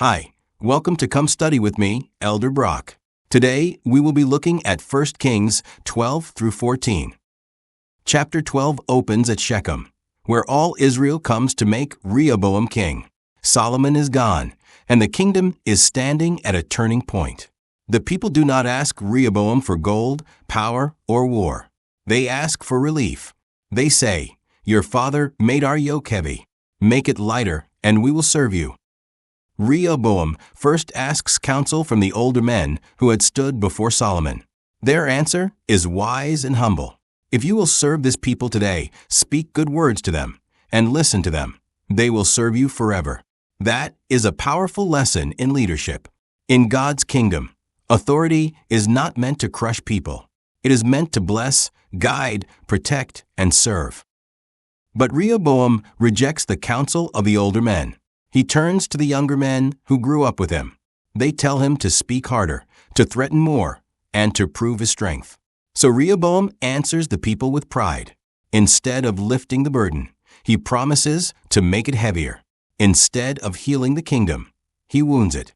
Hi, welcome to Come Study with me, Elder Brock. Today, we will be looking at 1 Kings 12 through 14. Chapter 12 opens at Shechem, where all Israel comes to make Rehoboam king. Solomon is gone, and the kingdom is standing at a turning point. The people do not ask Rehoboam for gold, power, or war. They ask for relief. They say, "Your father made our yoke heavy. Make it lighter, and we will serve you." Rehoboam first asks counsel from the older men who had stood before Solomon. Their answer is wise and humble. If you will serve this people today, speak good words to them and listen to them. They will serve you forever. That is a powerful lesson in leadership. In God's kingdom, authority is not meant to crush people. It is meant to bless, guide, protect, and serve. But Rehoboam rejects the counsel of the older men. He turns to the younger men who grew up with him. They tell him to speak harder, to threaten more, and to prove his strength. So Rehoboam answers the people with pride. Instead of lifting the burden, he promises to make it heavier. Instead of healing the kingdom, he wounds it.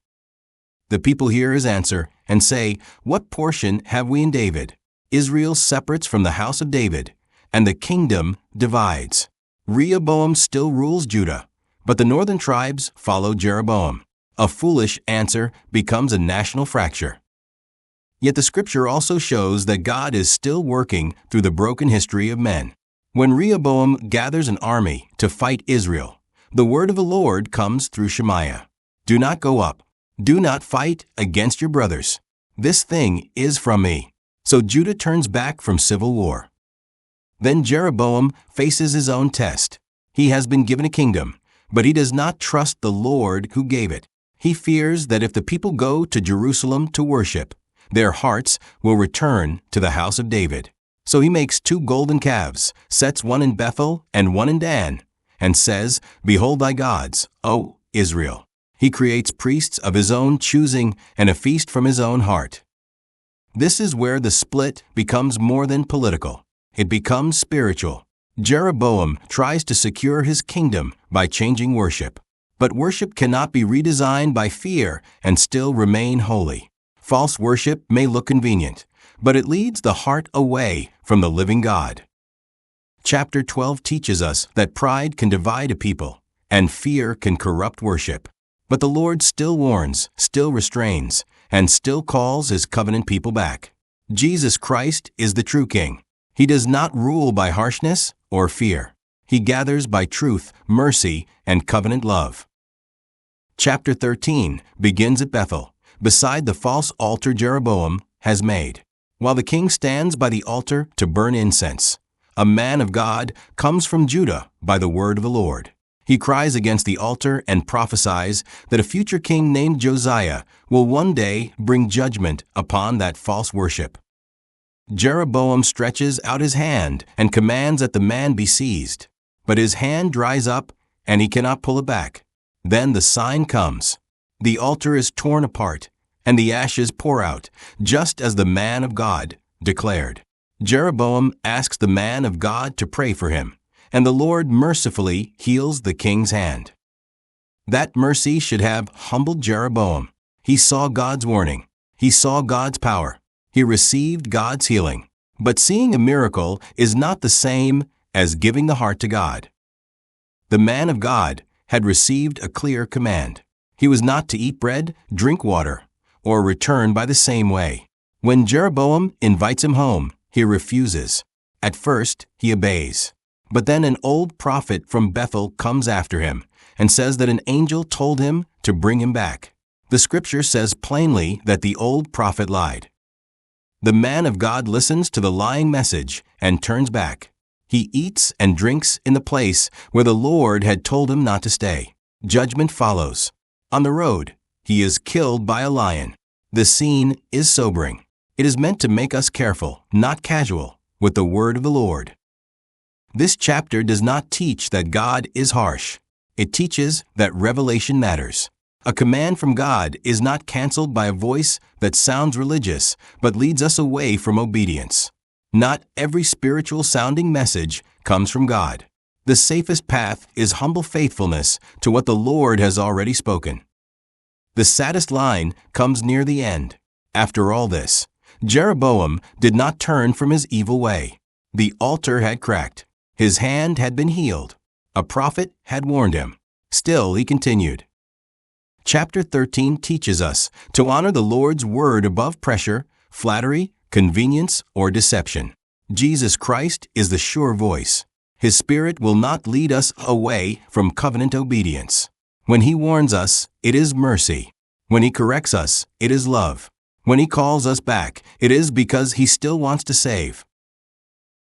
The people hear his answer and say, "What portion have we in David?" Israel separates from the house of David, and the kingdom divides. Rehoboam still rules Judah, but the northern tribes follow Jeroboam. A foolish answer becomes a national fracture. Yet the scripture also shows that God is still working through the broken history of men. When Rehoboam gathers an army to fight Israel, the word of the Lord comes through Shemaiah. "Do not go up. Do not fight against your brothers. This thing is from me." So Judah turns back from civil war. Then Jeroboam faces his own test. He has been given a kingdom, but he does not trust the Lord who gave it. He fears that if the people go to Jerusalem to worship, their hearts will return to the house of David. So he makes 2 golden calves, sets one in Bethel and one in Dan, and says, "Behold thy gods, O Israel." He creates priests of his own choosing and a feast from his own heart. This is where the split becomes more than political. It becomes spiritual. Jeroboam tries to secure his kingdom by changing worship. But worship cannot be redesigned by fear and still remain holy. False worship may look convenient, but it leads the heart away from the living God. Chapter 12 teaches us that pride can divide a people, and fear can corrupt worship. But the Lord still warns, still restrains, and still calls his covenant people back. Jesus Christ is the true King. He does not rule by harshness or fear. He gathers by truth, mercy, and covenant love. Chapter 13 begins at Bethel, beside the false altar Jeroboam has made. While the king stands by the altar to burn incense, a man of God comes from Judah by the word of the Lord. He cries against the altar and prophesies that a future king named Josiah will one day bring judgment upon that false worship. Jeroboam stretches out his hand and commands that the man be seized. But his hand dries up, and he cannot pull it back. Then the sign comes. The altar is torn apart, and the ashes pour out, just as the man of God declared. Jeroboam asks the man of God to pray for him, and the Lord mercifully heals the king's hand. That mercy should have humbled Jeroboam. He saw God's warning. He saw God's power. He received God's healing. But seeing a miracle is not the same as giving the heart to God. The man of God had received a clear command. He was not to eat bread, drink water, or return by the same way. When Jeroboam invites him home, he refuses. At first, he obeys. But then an old prophet from Bethel comes after him and says that an angel told him to bring him back. The scripture says plainly that the old prophet lied. The man of God listens to the lying message and turns back. He eats and drinks in the place where the Lord had told him not to stay. Judgment follows. On the road, he is killed by a lion. The scene is sobering. It is meant to make us careful, not casual, with the word of the Lord. This chapter does not teach that God is harsh. It teaches that revelation matters. A command from God is not canceled by a voice that sounds religious, but leads us away from obedience. Not every spiritual-sounding message comes from God. The safest path is humble faithfulness to what the Lord has already spoken. The saddest line comes near the end. After all this, Jeroboam did not turn from his evil way. The altar had cracked. His hand had been healed. A prophet had warned him. Still he continued. Chapter 13 teaches us to honor the Lord's word above pressure, flattery, convenience, or deception. Jesus Christ is the sure voice. His Spirit will not lead us away from covenant obedience. When He warns us, it is mercy. When He corrects us, it is love. When He calls us back, it is because He still wants to save.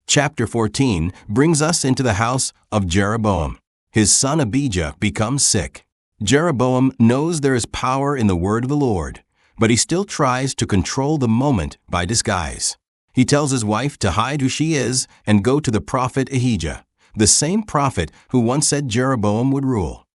Chapter 14 brings us into the house of Jeroboam. His son Abijah becomes sick. Jeroboam knows there is power in the word of the Lord, but he still tries to control the moment by disguise. He tells his wife to hide who she is and go to the prophet Ahijah, the same prophet who once said Jeroboam would rule.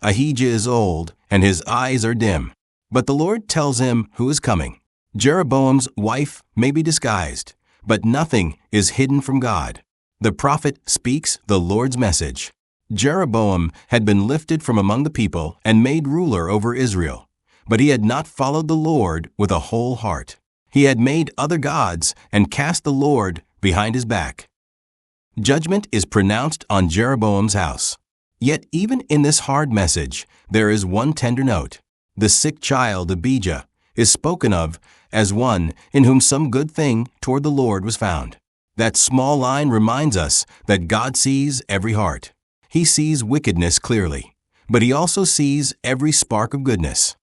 Ahijah is old and his eyes are dim, but the Lord tells him who is coming. Jeroboam's wife may be disguised, but nothing is hidden from God. The prophet speaks the Lord's message. Jeroboam had been lifted from among the people and made ruler over Israel, but he had not followed the Lord with a whole heart. He had made other gods and cast the Lord behind his back. Judgment is pronounced on Jeroboam's house. Yet even in this hard message, there is one tender note. The sick child Abijah is spoken of as one in whom some good thing toward the Lord was found. That small line reminds us that God sees every heart. He sees wickedness clearly, but He also sees every spark of goodness.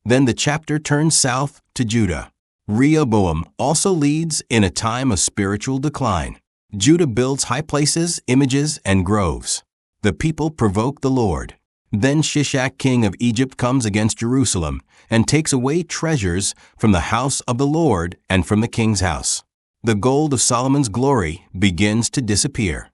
Then the chapter turns south to Judah. Rehoboam also leads in a time of spiritual decline. Judah builds high places, images, and groves. The people provoke the Lord. Then Shishak, king of Egypt, comes against Jerusalem and takes away treasures from the house of the Lord and from the king's house. The gold of Solomon's glory begins to disappear.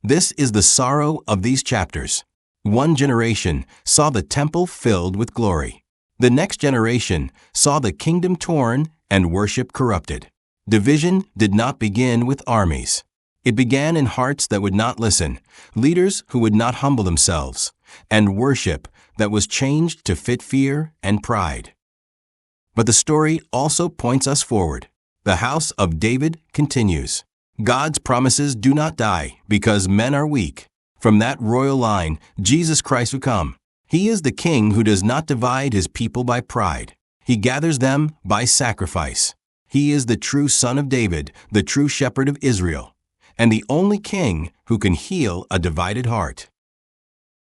This is the sorrow of these chapters. One generation saw the temple filled with glory. The next generation saw the kingdom torn and worship corrupted. Division did not begin with armies. It began in hearts that would not listen, leaders who would not humble themselves, and worship that was changed to fit fear and pride. But the story also points us forward. The house of David continues. God's promises do not die because men are weak. From that royal line, Jesus Christ will come. He is the king who does not divide his people by pride. He gathers them by sacrifice. He is the true son of David, the true shepherd of Israel, and the only king who can heal a divided heart.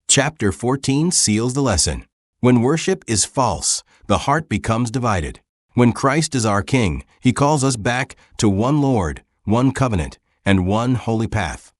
Chapter 14 seals the lesson. When worship is false, the heart becomes divided. When Christ is our King, He calls us back to one Lord, one covenant, and one holy path.